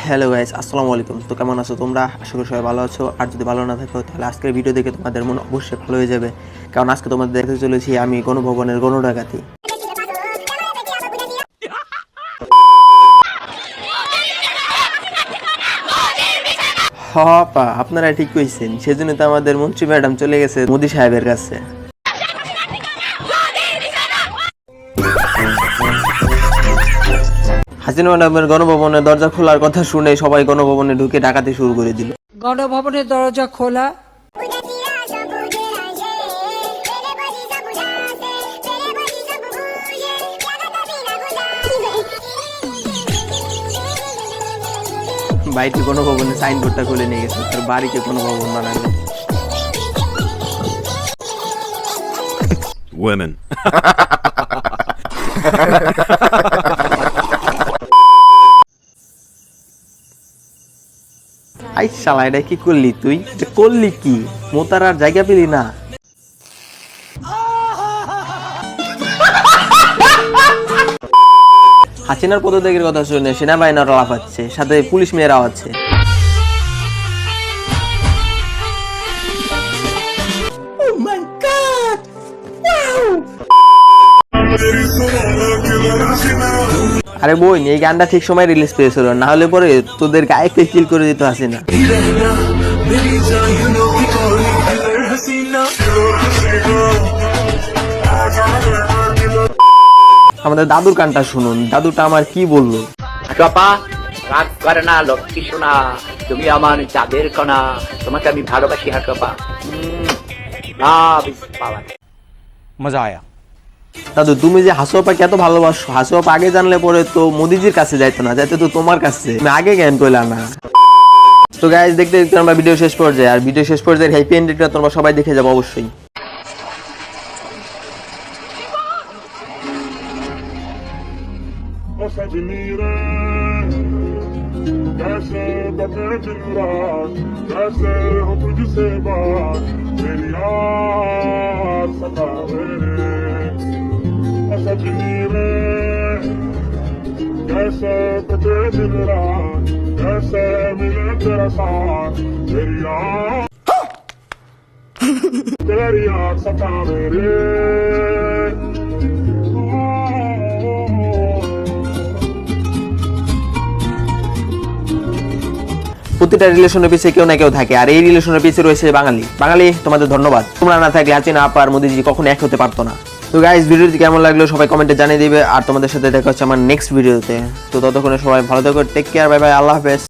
Hello guys, আসসালামু আলাইকুম। তো কেমন আছো তোমরা? আশা করি সবাই ভালো আছো। আর যদি ভালো না থাকো তাহলে আজকের ভিডিও দেখে তোমাদের মন অবশ্যই ভালো হয়ে যাবে, কারণ আজকে তোমাদের দেখতে চলেছি আমি গণভবনের গণডাকাতি। হপা, আপনারা ঠিক কইছেন, সেজন্য তো আমাদের মন্ত্রী ম্যাডাম চলে গেছে মোদি সাহেবের কাছে। হাসিনা ম্যাডামের গণভবনের দরজা খোলার কথা শুনে সবাই গণভবনে ঢুকে ডাকাতি শুরু করে দিল। গণভবনের দরজা খোলা। বাইরে গণভবনের সাইনবোর্ডটা খুলে নিয়ে গেছে, তার বাড়িতে গণভবন বানাবে। Women. আই শালা, এটা কি করলি তুই? এটা করলি কি? মোতার আর জায়গা পেলি না। হাসিনার পদত্যাগের কথা শুনে সেনাবাহিনীর লাফাচ্ছে, সাথে পুলিশ মেয়েরাও আছে। আরে বই, এই গানটা ঠিক সময় রিলিজ পেয়েছিল, না হলে পরে তোদের গায়ককে কিল করে দিত হাসিনা। আমাদের দাদুর গানটা শুনুন, দাদুটা আমার কি বললো। হাটপা রাগ করে না লক্ষ্মী সোনা, তুমি আমার চাঁদের কণা, তোমাকে আমি ভালোবাসি হাটপা। मजा आया। দাদু, তুমি যে হাসুয়াপাকে এত ভালোবাসো, হাসুয়াপা আগে জানলে পরে তো মোদিজির কাছে যাইতো না, যাইতো তো তোমার কাছে। তুমি আগে জ্ঞান কইলা না। তো গাইস, দেখতে দেখতে আমরা ভিডিও শেষ পর্যায়ে, আর ভিডিও শেষ পর্যায়ে হ্যাপি এন্ডিংটা তোমরা সবাই দেখে যাবো অবশ্যই। कैसे बचे दिन रात, कैसे हो तुझसे बात, मेरी याद सतावे सजनी रे। कैसे बचे दिन रात, कैसे मिले तेरा साथ, मेरी याद सतावे रे। প্রতিটা রিলেশনের পিছিয়ে কেউ না কেউ থাকে, আর এই রিলেশনের পিছিয়ে রয়েছে বাঙালি। তোমাদের ধন্যবাদ, তোমরা না থাকলে হাসিনা আপা আর মোদিজি কখনো এক হতে পারতো না। তো গাইস, ভিডিওটি কেমন লাগলো সবাই কমেন্টে জানিয়ে দিবে, আর তোমাদের সাথে দেখা হচ্ছে আমার নেক্সট ভিডিওতে। তো ততক্ষণে সবাই ভালো থাকো, টেক কেয়ার, বাই বাই, আল্লাহ হাফেজ।